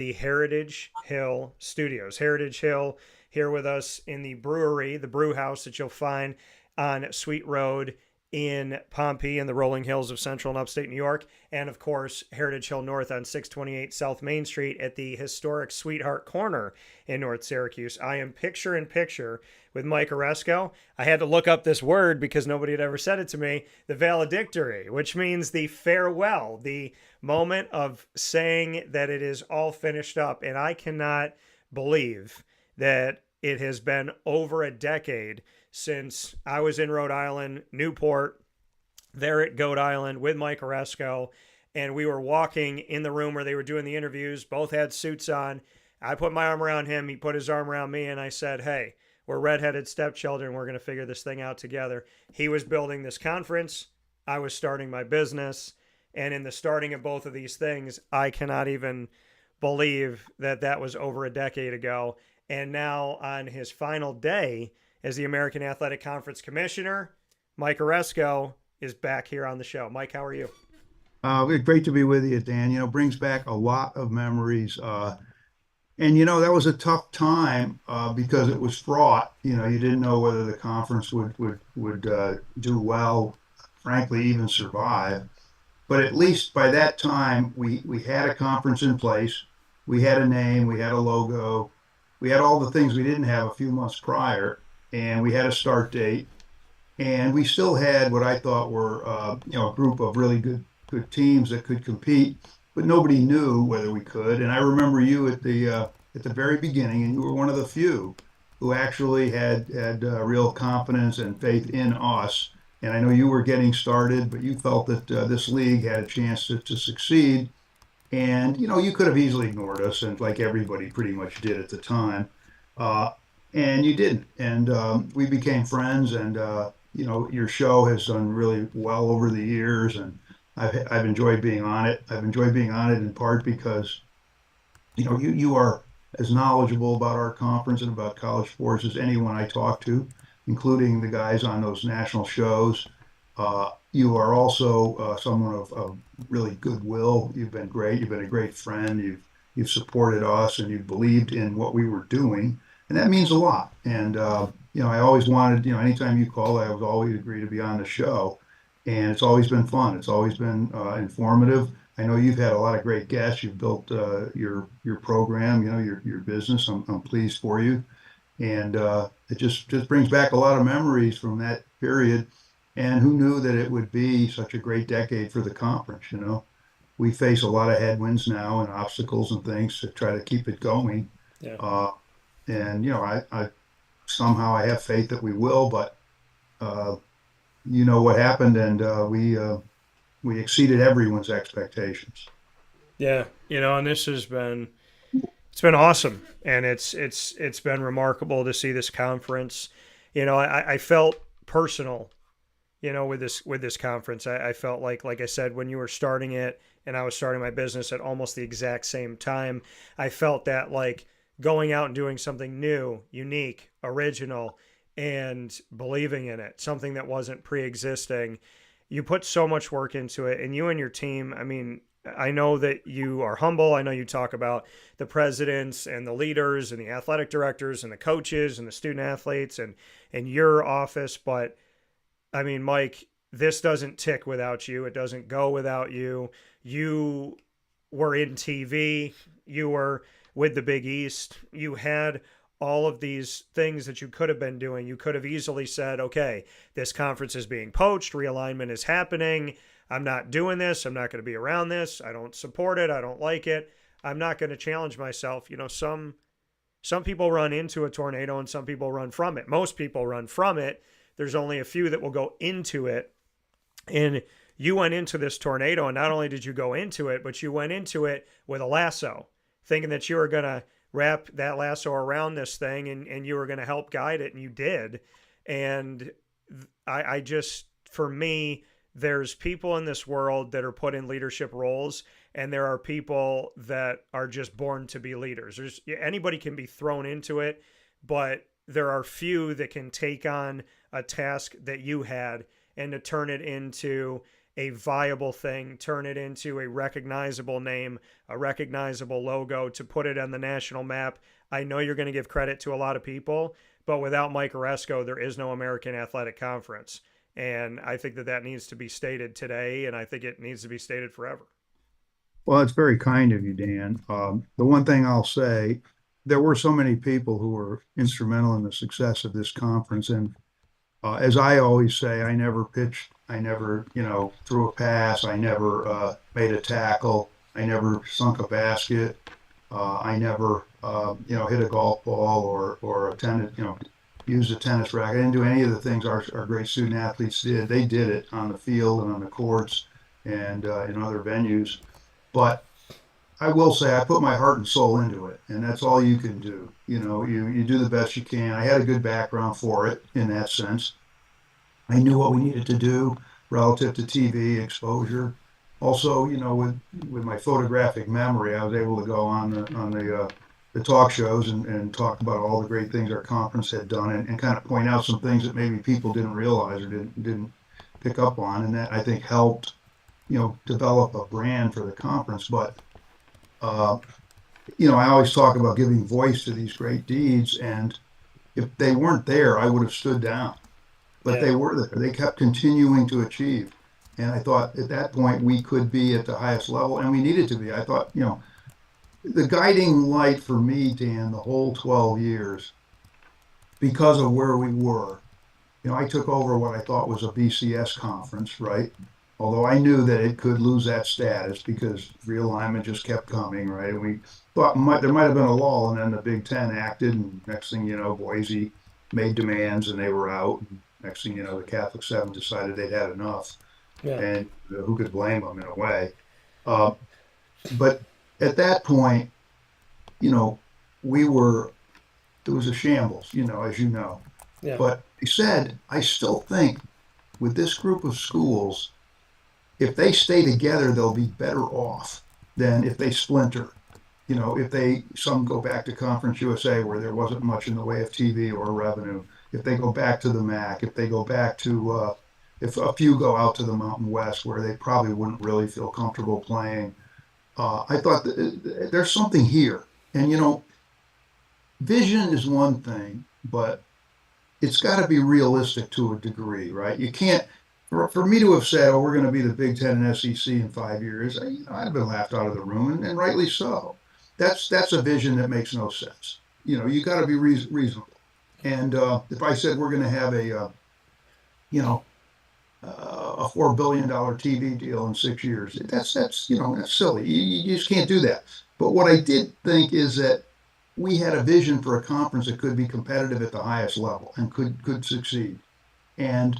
the Heritage Hill Studios. Heritage Hill here with us in the brewery, the brew house that you'll find on Sweet Road in Pompey in the rolling hills of central and upstate New York. And of course, Heritage Hill North on 628 South Main Street at the historic Sweetheart Corner in North Syracuse. I am picture in picture with Mike Aresco. I had to look up this word because nobody had ever said it to me, the valedictory, which means the farewell, the moment of saying that it is all finished up. And I cannot believe that it has been over a decade since I was in Rhode Island, Newport, there at Goat Island with Mike Aresco, and we were walking in the room where they were doing the interviews. Both had suits on. I put my arm around him. He put his arm around me, and I said, hey, we're redheaded stepchildren. We're going to figure this thing out together. He was building this conference. I was starting my business. And in the starting of both of these things, I cannot even believe that that was over a decade ago. And now on his final day as the American Athletic Conference Commissioner, Mike Aresco is back here on the show. Mike, how are you? Great to be with you, Dan. Brings back a lot of memories. And that was a tough time because it was fraught. You didn't know whether the conference would do well, frankly, even survive. But at least by that time, we had a conference in place. We had a name, we had a logo, we had all the things we didn't have a few months prior, and we had a start date. And we still had what I thought were, a group of really good teams that could compete, but nobody knew whether we could. And I remember you at the very beginning, and you were one of the few who actually had real confidence and faith in us. And I know you were getting started, but you felt that this league had a chance to succeed. And you could have easily ignored us, and like everybody pretty much did at the time. Uh, and you didn't. And we became friends, and your show has done really well over the years, and I've enjoyed being on it. I've enjoyed being on it in part because you are as knowledgeable about our conference and about college sports as anyone I talk to, including the guys on those national shows. You are also someone of really goodwill. You've been great. You've been a great friend. You've supported us, and you've believed in what we were doing, and that means a lot. And I always wanted, anytime you call, I would always agree to be on the show, and it's always been fun. It's always been informative. I know you've had a lot of great guests. You've built your program, your business. I'm pleased for you, and it just brings back a lot of memories from that period. And who knew that it would be such a great decade for the conference? We face a lot of headwinds now and obstacles and things to try to keep it going. Yeah. Uh, and I somehow I have faith that we will, but uh, you know what happened, and we exceeded everyone's expectations. Yeah. And this has been it's been awesome, and it's been remarkable to see this conference. I felt personal, with this conference. I felt like I said, when you were starting it and I was starting my business at almost the exact same time, I felt that like going out and doing something new, unique, original, and believing in it, something that wasn't pre-existing. You put so much work into it, and you and your team, I mean, I know that you are humble. I know you talk about the presidents and the leaders and the athletic directors and the coaches and the student athletes and your office, but I mean, Mike, this doesn't tick without you. It doesn't go without you. You were in TV. You were with the Big East. You had all of these things that you could have been doing. You could have easily said, okay, this conference is being poached. Realignment is happening. I'm not doing this. I'm not going to be around this. I don't support it. I don't like it. I'm not going to challenge myself. Some people run into a tornado and some people run from it. Most people run from it. There's only a few that will go into it. And you went into this tornado, and not only did you go into it, but you went into it with a lasso, thinking that you were going to wrap that lasso around this thing and you were going to help guide it, and you did. And I just, for me, there's people in this world that are put in leadership roles, and there are people that are just born to be leaders. Anybody can be thrown into it, but there are few that can take on a task that you had and to turn it into a viable thing, turn it into a recognizable name, a recognizable logo, to put it on the national map. I know you're going to give credit to a lot of people, but without Mike Aresco, there is no American Athletic Conference. And I think that that needs to be stated today, and I think it needs to be stated forever. Well, it's very kind of you, Dan. The one thing I'll say, there were so many people who were instrumental in the success of this conference. And as I always say, I never pitched, I never, threw a pass, I never made a tackle, I never sunk a basket, I never, hit a golf ball or a tennis, used a tennis racket. I didn't do any of the things our great student athletes did. They did it on the field and on the courts and in other venues. But I will say I put my heart and soul into it, and that's all you can do. You do the best you can. I had a good background for it in that sense. I knew what we needed to do relative to TV exposure. Also, with my photographic memory, I was able to go on the talk shows and talk about all the great things our conference had done and kind of point out some things that maybe people didn't realize or didn't pick up on, and that I think helped develop a brand for the conference. But uh, I always talk about giving voice to these great deeds, and if they weren't there, I would have stood down. But Yeah. they were there. They kept continuing to achieve. And I thought at that point we could be at the highest level, and we needed to be. I thought, the guiding light for me, Dan, the whole 12 years, because of where we were, I took over what I thought was a BCS conference, right? Although I knew that it could lose that status because realignment just kept coming, right? And we thought there might have been a lull, and then the Big Ten acted, and next thing you know, Boise made demands and they were out. And next thing you know, the Catholic Seven decided they'd had enough, Yeah. and who could blame them in a way? Uh, but at that point, you know, we were, it was a shambles, as you know. Yeah. But he said, I still think with this group of schools, if they stay together, they'll be better off than if they splinter. If some go back to Conference USA where there wasn't much in the way of TV or revenue, if they go back to the MAC, if they go back to, if a few go out to the Mountain West where they probably wouldn't really feel comfortable playing, I thought that there's something here. And, vision is one thing, but it's got to be realistic to a degree, right? You can't, for me to have said, oh, we're going to be the Big Ten and SEC in 5 years, I'd have been laughed out of the room, and rightly so. That's a vision that makes no sense. You got to be reasonable. And if I said we're going to have you know, a $4 billion TV deal in 6 years, that's silly. You just can't do that. But what I did think is that we had a vision for a conference that could be competitive at the highest level and could succeed. And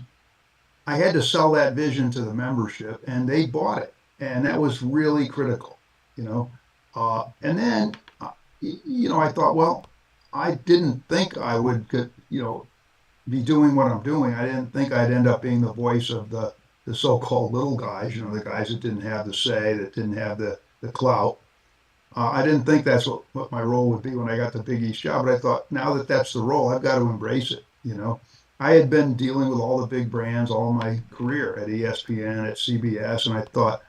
I had to sell that vision to the membership, and they bought it, and that was really critical, you know. And then, I thought, well, I didn't think I would get, be doing what I'm doing. I didn't think I'd end up being the voice of the so-called little guys, the guys that didn't have the say, that didn't have the clout. I didn't think that's what my role would be when I got the Big East job, but I thought now that that's the role, I've got to embrace it. I had been dealing with all the big brands all my career at ESPN, at CBS, and I thought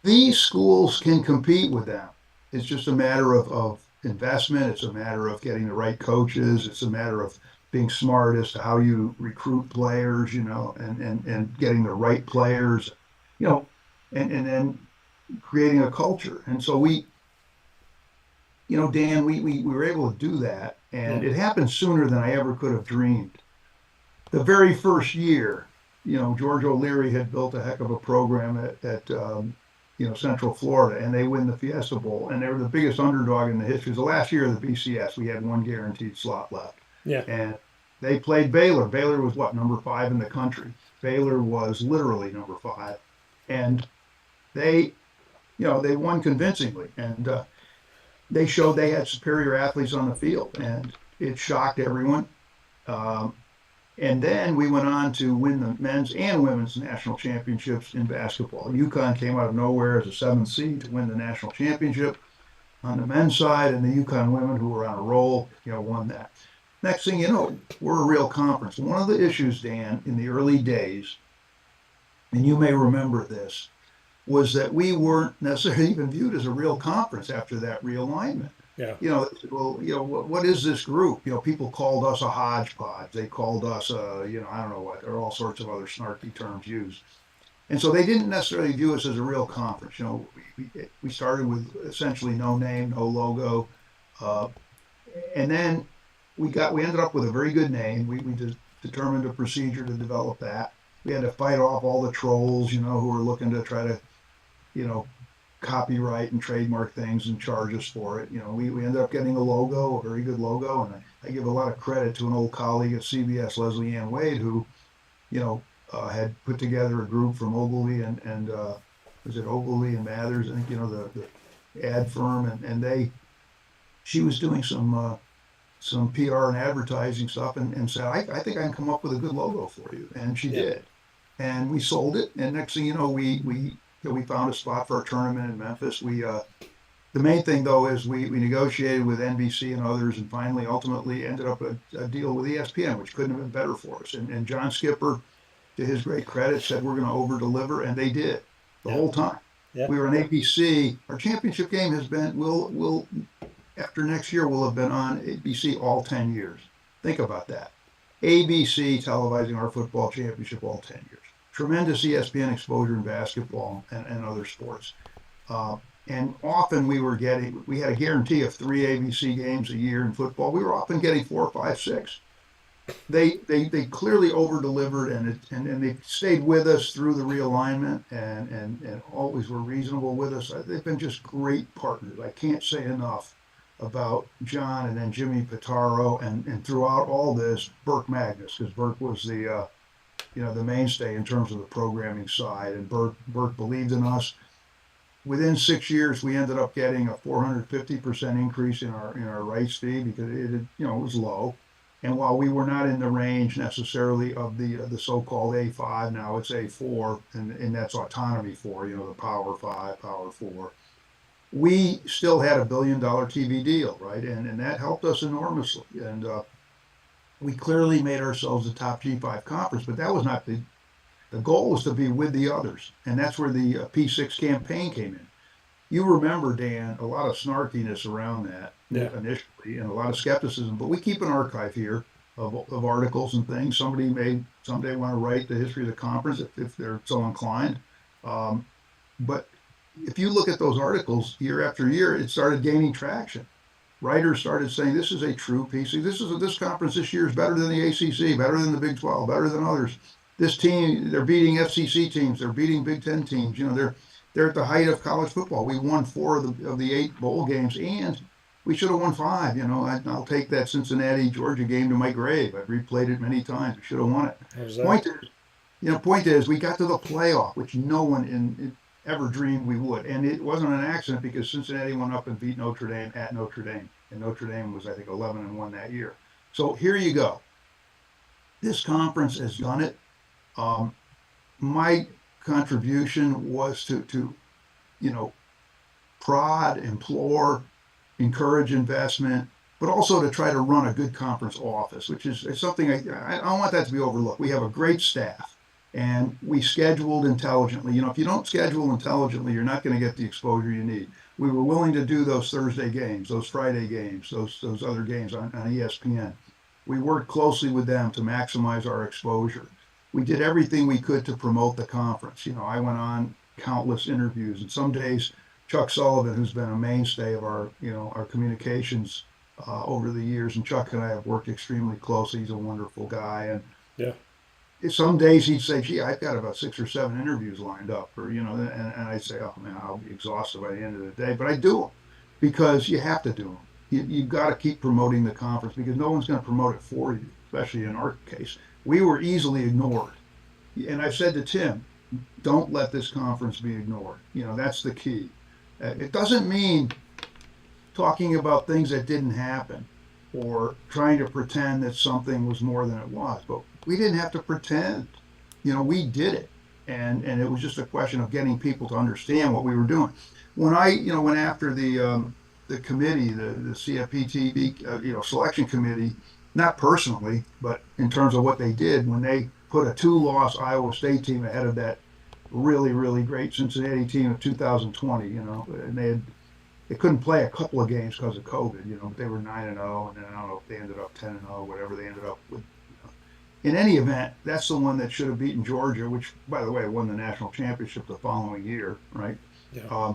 these schools can compete with them. It's just a matter of investment. It's a matter of getting the right coaches. It's a matter of being smart as to how you recruit players, and getting the right players, and then creating a culture. And so Dan, we were able to do that, and Yeah. it happened sooner than I ever could have dreamed. The very first year, George O'Leary had built a heck of a program at Central Florida, and they win the Fiesta Bowl, and they were the biggest underdog in the history. It was the last year of the BCS. We had one guaranteed slot left, Yeah. and they played Baylor. Baylor was what, number 5 in the country. Baylor was literally number 5, and they, they won convincingly, and they showed they had superior athletes on the field, and it shocked everyone. Um, and then we went on to win the men's and women's national championships in basketball. UConn came out of nowhere as a 7th seed to win the national championship on the men's side, and the UConn women, who were on a roll, won that. Next thing you know, we're a real conference. One of the issues, Dan, in the early days and you may remember this, was that we weren't necessarily even viewed as a real conference after that realignment. Yeah. Well, what is this group? People called us a hodgepodge. They called us I don't know what. There are all sorts of other snarky terms used. And so they didn't necessarily view us as a real conference. We started with essentially no name, no logo, uh, and then we ended up with a very good name. We just determined a procedure to develop that. We had to fight off all the trolls, who were looking to try to, you know, copyright and trademark things and charge us for it. We ended up getting a logo, a very good logo, and I give a lot of credit to an old colleague at CBS, Leslie Ann Wade, who had put together a group from Ogilvy and was it Ogilvy and Mathers? I think the ad firm, and she was doing some PR and advertising stuff, and said, I think I can come up with a good logo for you, and she Yeah. did, and we sold it, and next thing you know, we found a spot for a tournament in Memphis. The main thing though is we negotiated with NBC and others, and finally ultimately ended up a deal with ESPN, which couldn't have been better for us. And John Skipper, to his great credit, said we're going to over deliver, and they did the Yeah. whole time. Yeah. We were on ABC. Our championship game has been will after next year will have been on ABC all 10 years. Think about that. ABC televising our football championship all 10 years. Tremendous ESPN exposure in basketball and other sports. Uh, and often we had a guarantee of three ABC games a year in football. We were often getting four, five, six. They clearly over delivered, and they stayed with us through the realignment, and always were reasonable with us. They've been just great partners. I can't say enough about John and then Jimmy Pitaro, and throughout all this, Burke Magnus, because Burke was the mainstay in terms of the programming side, and Burke believed in us. Within 6 years, we ended up getting a 450% increase in our rights fee, because it was low. And while we were not in the range necessarily of the so-called A5, now it's A4, and that's autonomy four, the Power Five, Power Four. We still had $1 billion TV deal, right? And that helped us enormously. And we clearly made ourselves a top G5 conference, but that was not the goal was to be with the others. And that's where the P6 campaign came in. You remember, Dan, a lot of snarkiness around that Yeah. initially, and a lot of skepticism, but we keep an archive here of articles and things. Somebody may someday want to write the history of the conference if they're so inclined. Um, but if you look at those articles year after year, it started gaining traction. Writers started saying this is a true PC. This conference this year is better than the ACC, better than the Big 12, better than others. This team, they're beating FCC teams, they're beating Big Ten teams. They're at the height of college football. We won four of the 8 bowl games, and we should have won five. I'll take that Cincinnati Georgia game to my grave. I've replayed it many times. We should have won it. How's that? Point is, we got to the playoff, which no one ever dreamed we would, and it wasn't an accident because Cincinnati went up and beat Notre Dame at Notre Dame, and Notre Dame was, I think, 11-1 that year. So here you go. This conference has done it. My contribution was to you know prod, implore, encourage investment, but also to try to run a good conference office, which is something I don't want that to be overlooked. We have a great staff, and we scheduled intelligently. If you don't schedule intelligently, you're not going to get the exposure you need. We were willing to do those Thursday games, those Friday games, those other games on ESPN. We worked closely with them to maximize our exposure. We did everything we could to promote the conference. I went on countless interviews, and some days Chuck Sullivan, who's been a mainstay of our communications over the years, and Chuck and I have worked extremely closely. He's a wonderful guy, Yeah. and some days he'd say, "Gee, I've got about 6 or 7 interviews lined up," and I'd say, "Oh man, I'll be exhausted by the end of the day," but I do them because you have to do them. You've got to keep promoting the conference because no one's going to promote it for you, especially in our case. We were easily ignored, and I've said to Tim, "Don't let this conference be ignored." That's the key. It doesn't mean talking about things that didn't happen or trying to pretend that something was more than it was. But we didn't have to pretend. We did it. And it was just a question of getting people to understand what we were doing. When I, went after the committee, the CFPTV, selection committee, not personally, but in terms of what they did when they put a 2-loss Iowa State team ahead of that really, really great Cincinnati team of 2020, and they couldn't play a couple of games because of COVID, but they were 9-0, and then I don't know if they ended up 10-0, whatever they ended up with. In any event, that's the one that should have beaten Georgia, which, by the way, won the national championship the following year, right? Yeah.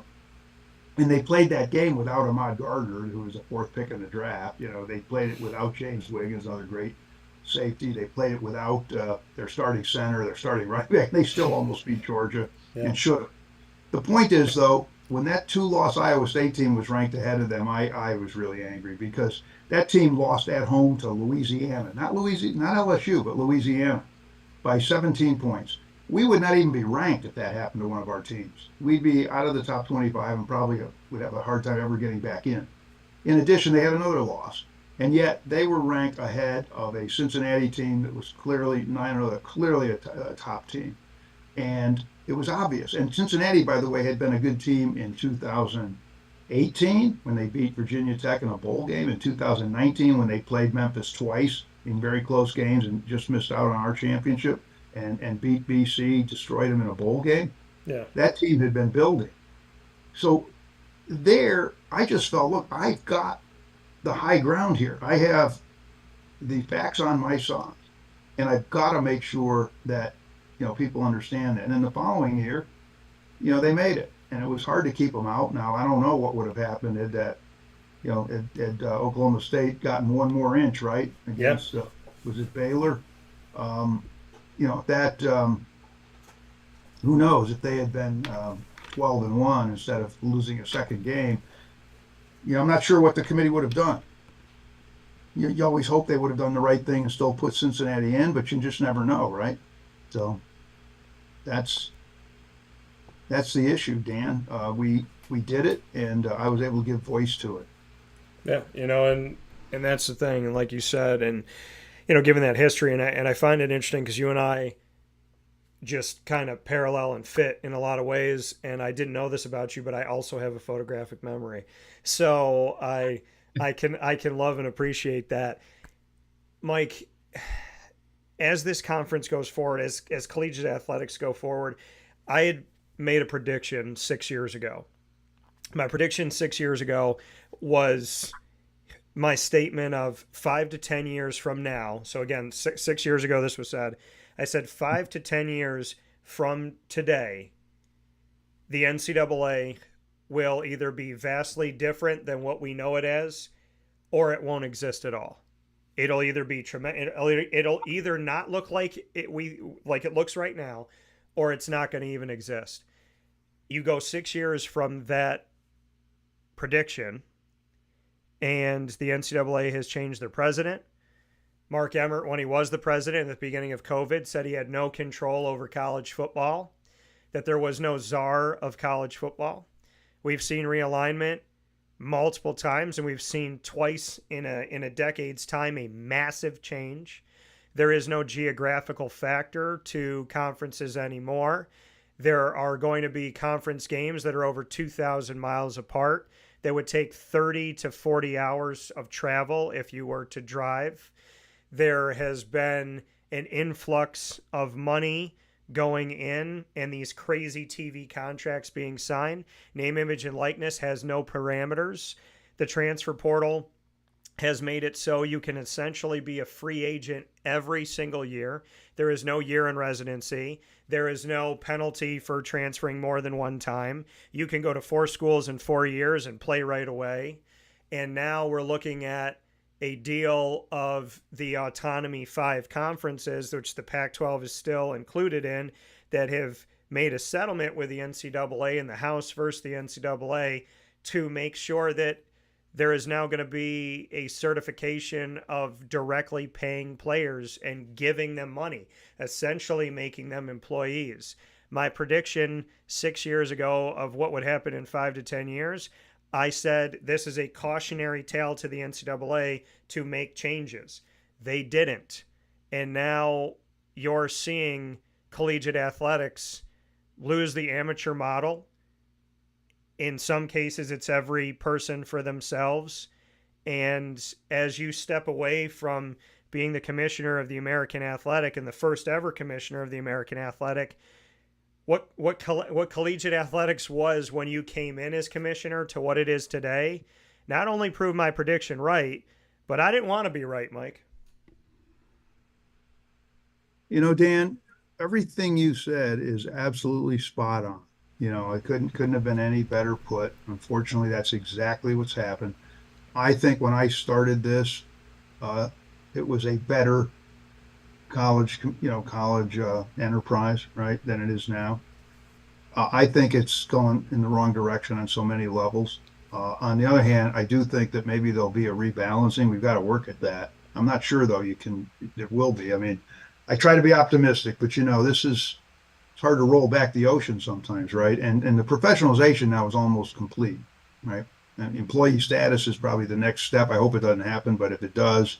And they played that game without Ahmad Gardner, who was the fourth pick in the draft. They played it without James Wiggins, another great safety. They played it without their starting center, their starting right back. They still almost beat Georgia Yeah. and should have. The point is, though, when that two-loss Iowa State team was ranked ahead of them, I was really angry because that team lost at home to Louisiana, not LSU, but Louisiana by 17 points. We would not even be ranked if that happened to one of our teams. We'd be out of the top 25 and probably would have a hard time ever getting back in. In addition, they had another loss, and yet they were ranked ahead of a Cincinnati team that was clearly 9-0, clearly a top team, and it was obvious. And Cincinnati, by the way, had been a good team in 2018 when they beat Virginia Tech in a bowl game, in 2019 when they played Memphis twice in very close games and just missed out on our championship and beat BC, destroyed them in a bowl game. Yeah. That team had been building. So there, I just felt, look, I've got the high ground here. I have the facts on my side, and I've got to make sure that people understand that. And then the following year, they made it, and it was hard to keep them out. Now I don't know what would have happened had that, had Oklahoma State gotten one more inch right Yep. against was it Baylor? Um, that who knows if they had been 12-1 instead of losing a second game. I'm not sure what the committee would have done. You always hope they would have done the right thing and still put Cincinnati in, but you just never know, right? So that's the issue, Dan. We did it, and I was able to give voice to it. Yeah. And that's the thing. And like you said, and given that history, and I find it interesting because you and I just kind of parallel and fit in a lot of ways. And I didn't know this about you, but I also have a photographic memory, so I can love and appreciate that, Mike. As this conference goes forward, as collegiate athletics go forward, I had made a prediction 6 years ago. My prediction 6 years ago was my statement of 5 to 10 years from now. So again, 6 years ago, this was said. I said 5 to 10 years from today, the NCAA will either be vastly different than what we know it as, or it won't exist at all. It'll either be tremendous. It'll either not look like it looks right now, or it's not going to even exist. You go 6 years from that prediction, and the NCAA has changed their president. Mark Emmert, when he was the president at the beginning of COVID, said he had no control over college football, that there was no czar of college football. We've seen realignment multiple times, and we've seen twice in a decade's time a massive change. There is no geographical factor to conferences anymore. There are going to be conference games that are over 2,000 miles apart that would take 30 to 40 hours of travel if you were to drive. There has been an influx of money going in and these crazy TV contracts being signed. Name, image, and likeness has no parameters. The transfer portal has made it so you can essentially be a free agent every single year. There is no year in residency. There is no penalty for transferring more than one time. You can go to 4 schools in 4 years and play right away. And now we're looking at a deal of the Autonomy 5 conferences, which the Pac-12 is still included in, that have made a settlement with the NCAA and the House versus the NCAA to make sure that there is now going to be a certification of directly paying players and giving them money, essentially making them employees. My prediction 6 years ago of what would happen in 5 to 10 years, I said this is a cautionary tale to the NCAA to make changes. They didn't. And now you're seeing collegiate athletics lose the amateur model. In some cases, it's every person for themselves. And as you step away from being the commissioner of the American Athletic and the first ever commissioner of the American Athletic, what collegiate athletics was when you came in as commissioner to what it is today, not only proved my prediction right, but I didn't want to be right, Mike. Dan, everything you said is absolutely spot on. It couldn't have been any better put. Unfortunately, that's exactly what's happened. I think when I started this, uh, it was a better college enterprise, right, than it is now. I think it's going in the wrong direction on so many levels. On the other hand, I do think that maybe there'll be a rebalancing. We've got to work at that. I'm not sure though. There will be. I mean, I try to be optimistic, but it's hard to roll back the ocean sometimes, right? And the professionalization now is almost complete, right? And employee status is probably the next step. I hope it doesn't happen, but if it does,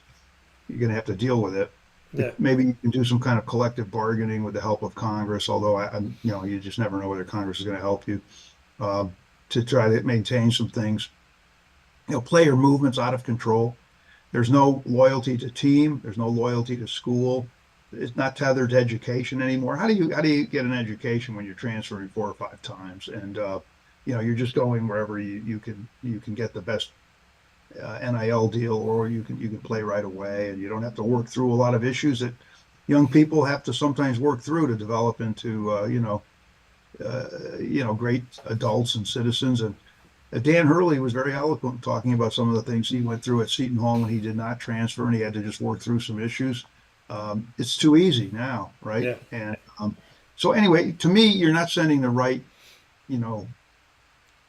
you're going to have to deal with it. Yeah. Maybe you can do some kind of collective bargaining with the help of Congress, although you just never know whether Congress is going to help you uh, to try to maintain some things. Player movements out of control. There's no loyalty to team. There's no loyalty to school. It's not tethered to education anymore. How do you get an education when you're transferring 4 or 5 times and you're just going wherever you can get the best NIL deal, or you can play right away, and you don't have to work through a lot of issues that young people have to sometimes work through to develop into great adults and citizens. And Dan Hurley was very eloquent talking about some of the things he went through at Seton Hall when he did not transfer and he had to just work through some issues. It's too easy now, right? Yeah. And so anyway, to me, you're not sending the right, you know,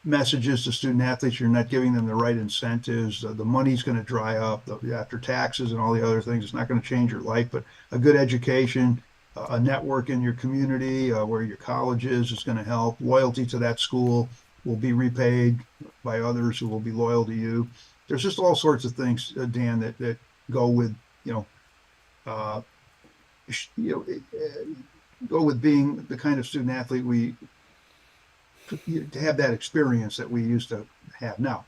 messages to student athletes. You're not giving them the right incentives. The money's going to dry up after taxes and all the other things. It's not going to change your life, but a good education, a network in your community where your college is going to help. Loyalty to that school will be repaid by others who will be loyal to you. There's just all sorts of things, Dan, that go with, uh, go with being the kind of student athlete to have that experience that we used to have. Now,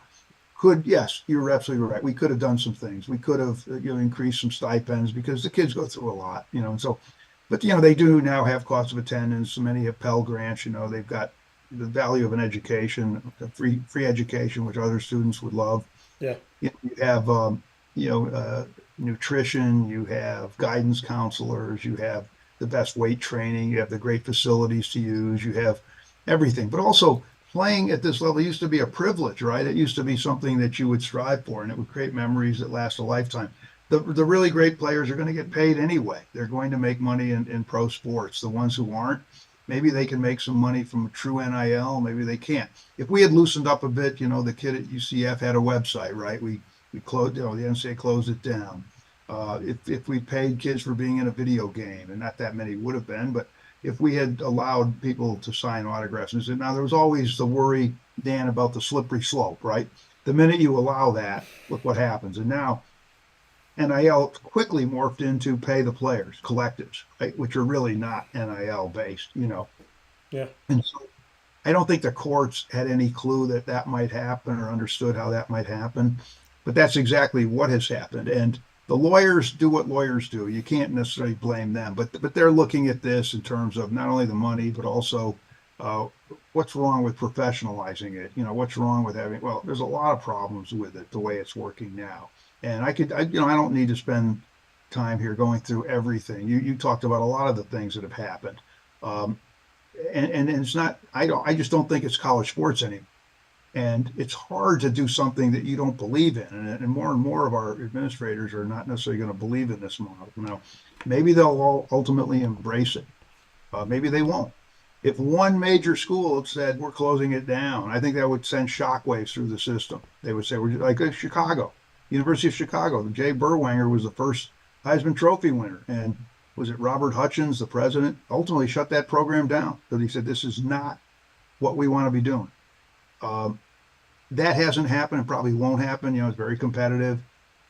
yes, you're absolutely right. We could have done some things. We could have, increased some stipends because the kids go through a lot, and so, but, they do now have cost of attendance. Many have Pell Grants, they've got the value of an education, free education, which other students would love. Yeah. You have, nutrition, you have guidance counselors, you have the best weight training, you have the great facilities to use, you have everything. But also, playing at this level used to be a privilege, right? It used to be something that you would strive for, and it would create memories that last a lifetime. The really great players are going to get paid anyway. They're going to make money in pro sports. The ones who aren't, maybe they can make some money from true NIL, maybe they can't. If we had loosened up a bit, the kid at UCF had a website, right? We closed, the NCAA closed it down. If we paid kids for being in a video game, and not that many would have been, but if we had allowed people to sign autographs, and now there was always the worry, Dan, about the slippery slope, right? The minute you allow that, look what happens. And now NIL quickly morphed into pay the players, collectives, right? Which are really not NIL based, Yeah. And so I don't think the courts had any clue that might happen or understood how that might happen, but that's exactly what has happened. And the lawyers do what lawyers do. You can't necessarily blame them, but they're looking at this in terms of not only the money, but also what's wrong with professionalizing it. What's wrong with having? Well, there's a lot of problems with it the way it's working now. And I don't need to spend time here going through everything. You talked about a lot of the things that have happened, and it's not. I just don't think it's college sports anymore. And it's hard to do something that you don't believe in. And more of our administrators are not necessarily going to believe in this model. Now, maybe they'll all ultimately embrace it. Maybe they won't. If one major school had said, we're closing it down, I think that would send shockwaves through the system. They would say, we're like Chicago, University of Chicago. Jay Berwanger was the first Heisman Trophy winner. And was it Robert Hutchins, the president, ultimately shut that program down because he said, this is not what we want to be doing. That hasn't happened and probably won't happen. It's very competitive.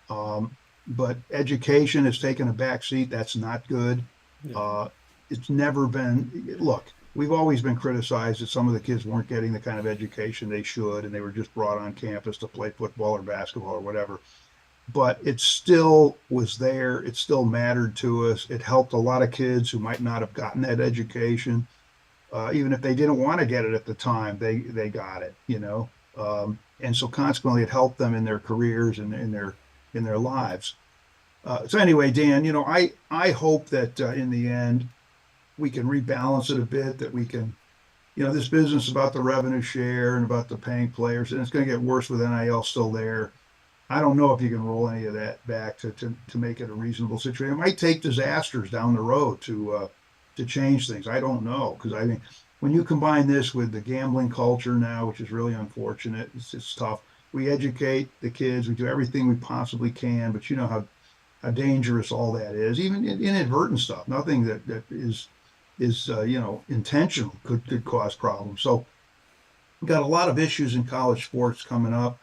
But education has taken a back seat. That's not good. Yeah. It's never been, look, we've always been criticized that some of the kids weren't getting the kind of education they should, and they were just brought on campus to play football or basketball or whatever. But it still was there. It still mattered to us. It helped a lot of kids who might not have gotten that education. even if they didn't want to get it at the time, they got it, and so consequently it helped them in their careers and in their lives. So anyway, Dan, I hope that in the end we can rebalance it a bit, that we can, this business about the revenue share and about the paying players, and it's going to get worse with NIL still there. I don't know if you can roll any of that back to make it a reasonable situation. It might take disasters down the road to change things. I don't know, because I mean, when you combine this with the gambling culture now, which is really unfortunate, it's tough. We educate the kids, we do everything we possibly can, but you know how dangerous all that is, even inadvertent stuff. Nothing that is intentional could cause problems. So we've got a lot of issues in college sports coming up.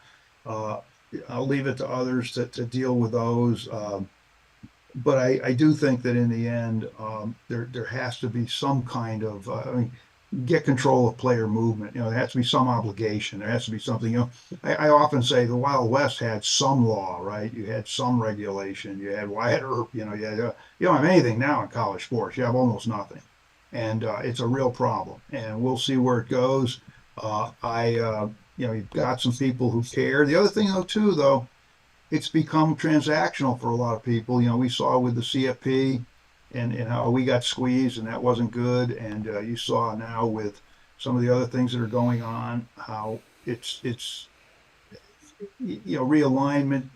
Uh, I'll leave it to others to deal with those. But I do think that in the end, there has to be some kind of, I mean, get control of player movement. There has to be some obligation. There has to be something. I often say the Wild West had some law, right? You had some regulation. You had Wyatt Earp. You don't have anything now in college sports. You have almost nothing, and it's a real problem. And we'll see where it goes. You've got some people who care. The other thing, though, it's become transactional for a lot of people. We saw with the CFP and how we got squeezed, and that wasn't good. And you saw now with some of the other things that are going on, how it's realignment.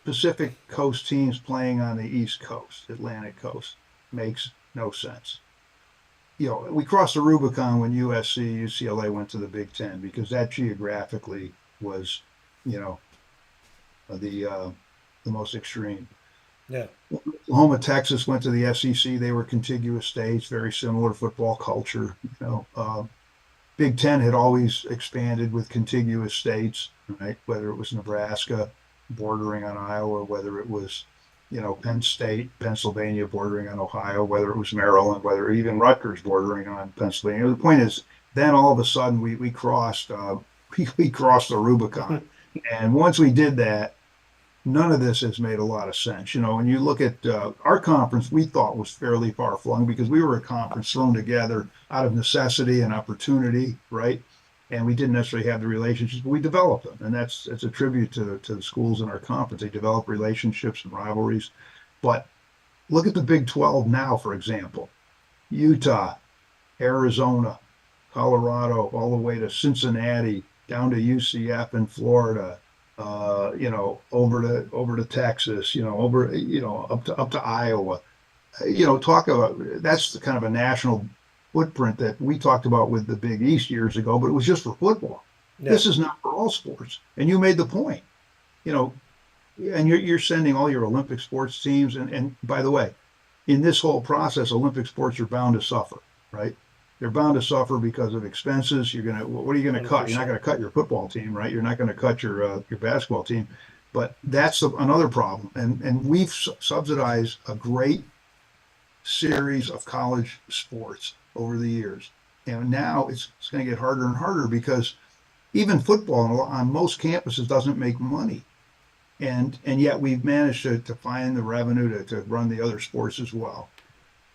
Pacific Coast teams playing on the East Coast, Atlantic Coast, makes no sense. We crossed the Rubicon when USC, UCLA went to the Big Ten, because that geographically was, the most extreme. Yeah. Oklahoma, Texas went to the SEC. They were contiguous states, very similar football culture. Big Ten had always expanded with contiguous states, right? Whether it was Nebraska bordering on Iowa, whether it was, Penn State, Pennsylvania bordering on Ohio, whether it was Maryland, whether even Rutgers bordering on Pennsylvania. The point is, then all of a sudden we crossed we crossed the Rubicon, and once we did that, none of this has made a lot of sense. When you look at our conference, we thought was fairly far flung, because we were a conference thrown together out of necessity and opportunity, right? And we didn't necessarily have the relationships, but we developed them, and that's a tribute to the schools in our conference. They develop relationships and rivalries. But look at the Big 12 now, for example: Utah, Arizona, Colorado, all the way to Cincinnati, down to UCF in Florida, over to Texas, up to Iowa. Talk about, that's the kind of a national footprint that we talked about with the Big East years ago, but it was just for football. Yeah. This is not for all sports, and you made the point. And you're sending all your Olympic sports teams, and by the way, in this whole process, Olympic sports are bound to suffer, right? They're bound to suffer because of expenses. What are you gonna cut? You're not gonna cut your football team, right? You're not gonna cut your basketball team. But that's another problem. And we've subsidized a great series of college sports over the years, and now it's going to get harder and harder, because even football on most campuses doesn't make money, and yet we've managed to find the revenue to run the other sports as well.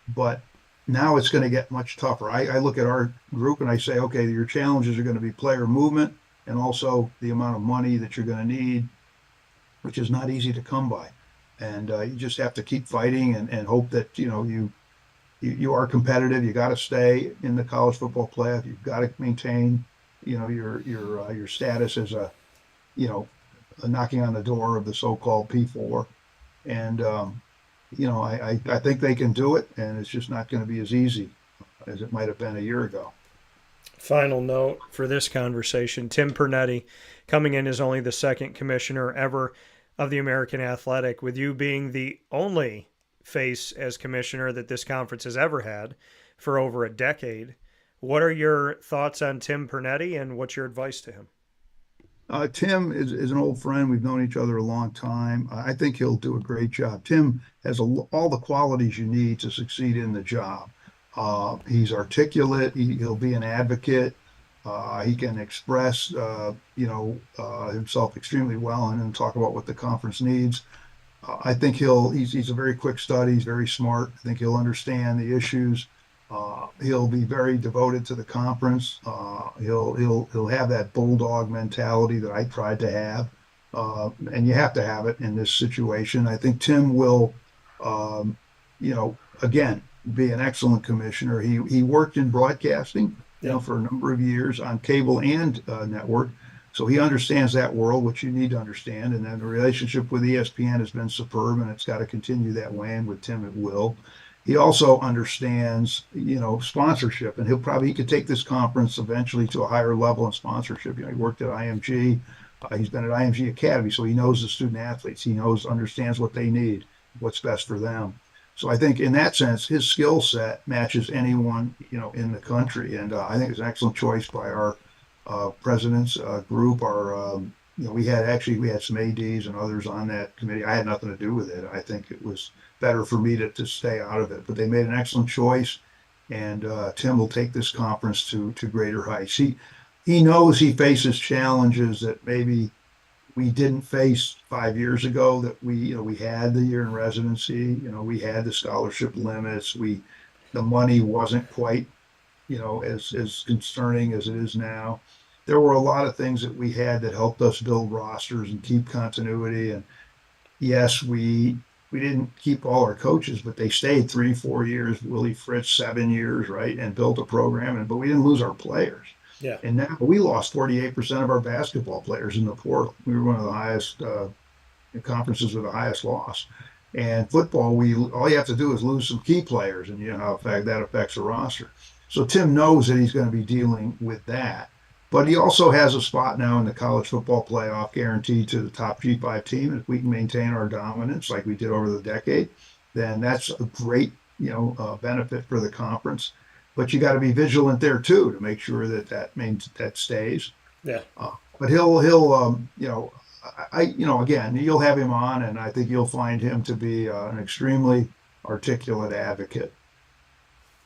But now it's going to get much tougher. I look at our group and I say, okay, your challenges are going to be player movement, and also the amount of money that you're going to need, which is not easy to come by. And you just have to keep fighting and hope that you are competitive. You got to stay in the college football playoff. You've got to maintain your status as a knocking on the door of the so-called P4. And I think they can do it, and it's just not going to be as easy as it might have been a year ago. Final note for this conversation: Tim Pernetti coming in as only the second commissioner ever of the American Athletic, with you being the only face as commissioner that this conference has ever had for over a decade. What are your thoughts on Tim Pernetti, and what's your advice to him? Tim is an old friend. We've known each other a long time. I think he'll do a great job. Tim has all the qualities you need to succeed in the job. He's articulate. He'll be an advocate. He can express, himself extremely well, and talk about what the conference needs. I think he's a very quick study. He's very smart. I think he'll understand the issues. He'll be very devoted to the conference. He'll have that bulldog mentality that I tried to have, and you have to have it in this situation. I think Tim will, um, again, be an excellent commissioner. He worked in broadcasting, Yeah. for a number of years on cable and network, so he understands that world, which you need to understand. And then the relationship with ESPN has been superb, and it's got to continue that way. And with Tim, it will. He also understands, sponsorship, and he could take this conference eventually to a higher level in sponsorship. He worked at IMG. He's been at IMG Academy, so he knows the student athletes. He understands what they need, what's best for them. So I think in that sense, his skill set matches anyone, in the country. And I think it's an excellent choice by our president's group. We had some ADs and others on that committee. I had nothing to do with it. I think it was better for me to stay out of it. But they made an excellent choice, and Tim will take this conference to greater heights. He knows he faces challenges that maybe we didn't face 5 years ago. That we had the year in residency. We had the scholarship limits. The money wasn't quite as concerning as it is now. There were a lot of things that we had that helped us build rosters and keep continuity. And yes, we didn't keep all our coaches, but they stayed 3, 4 years. Willie Fritz 7 years, right, and built a program. But we didn't lose our players. Yeah. And now we lost 48% of our basketball players in the portal. We were one of the highest conferences with the highest loss. And football, all you have to do is lose some key players, and you know how that affects the roster. So Tim knows that he's going to be dealing with that. But he also has a spot now in the college football playoff guaranteed to the top G5 team. And if we can maintain our dominance like we did over the decade, then that's a great, benefit for the conference. But you got to be vigilant there too to make sure that stays. Yeah. But he'll again, you'll have him on, and I think you'll find him to be an extremely articulate advocate.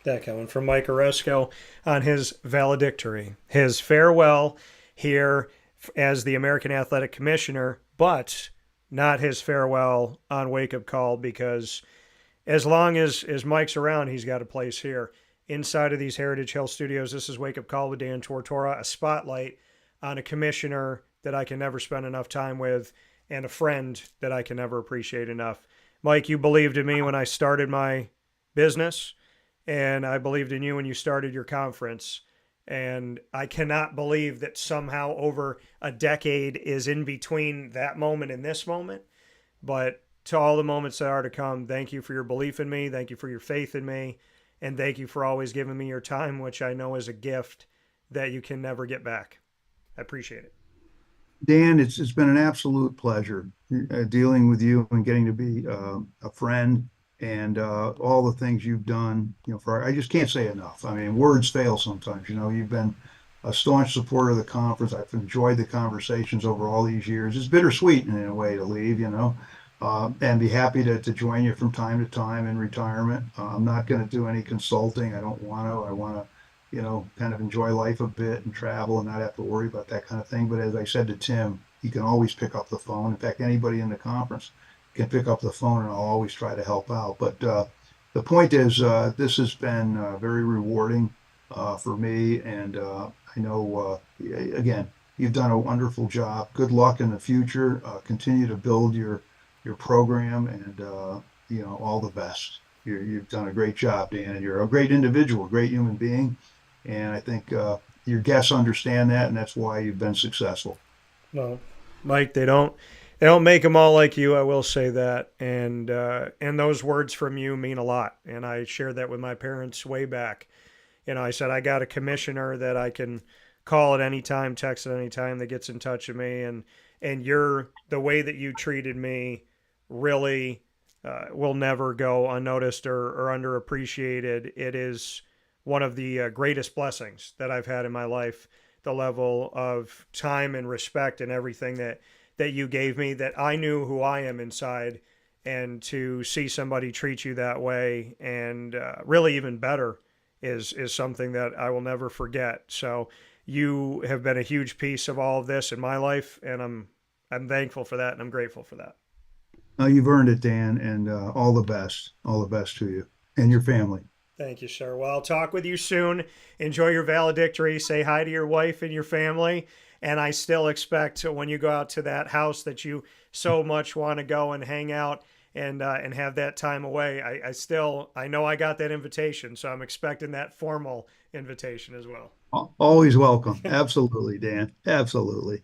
That coming from Mike Aresco on his valedictory, his farewell here as the American Athletic Commissioner, but not his farewell on Wake Up Call, because as long as Mike's around, he's got a place here. Inside of these Heritage Hill studios, this is Wake Up Call with Dan Tortora, a spotlight on a commissioner that I can never spend enough time with and a friend that I can never appreciate enough. Mike, you believed in me when I started my business, and I believed in you when you started your conference. And I cannot believe that somehow over a decade is in between that moment and this moment. But to all the moments that are to come, thank you for your belief in me. Thank you for your faith in me. And thank you for always giving me your time, which I know is a gift that you can never get back. I appreciate it. Dan, it's been an absolute pleasure dealing with you and getting to be a friend, and all the things you've done. I just can't say enough. I mean, words fail sometimes. You've been a staunch supporter of the conference. I've enjoyed the conversations over all these years. It's bittersweet in a way to leave, and be happy to join you from time to time in retirement. I'm not going to do any consulting. I don't want to. I want to, kind of enjoy life a bit and travel and not have to worry about that kind of thing. But as I said to Tim, he can always pick up the phone. In fact, anybody in the conference can pick up the phone, and I'll always try to help out. But the point is, this has been very rewarding for me, and I know, again, you've done a wonderful job. Good luck in the future. Continue to build your program, and all the best. You've done a great job, Dan, and you're a great individual, a great human being, and I think your guests understand that, and that's why you've been successful. Well, Mike, they don't make them all like you. I will say that, and those words from you mean a lot. And I shared that with my parents way back. I said I got a commissioner that I can call at any time, text at any time, that gets in touch with me, and the way that you treated me really will never go unnoticed or underappreciated. It is one of the greatest blessings that I've had in my life. The level of time and respect and everything that you gave me, that I knew who I am inside, and to see somebody treat you that way, and really even better, is something that I will never forget. So you have been a huge piece of all of this in my life, and I'm thankful for that, and I'm grateful for that. You've earned it, Dan, and all the best to you and your family. Thank you, sir. Well, I'll talk with you soon. Enjoy your valedictory. Say hi to your wife and your family. And I still expect when you go out to that house that you so much want to go and hang out and have that time away. I know I got that invitation, so I'm expecting that formal invitation as well. Always welcome. Absolutely, Dan. Absolutely.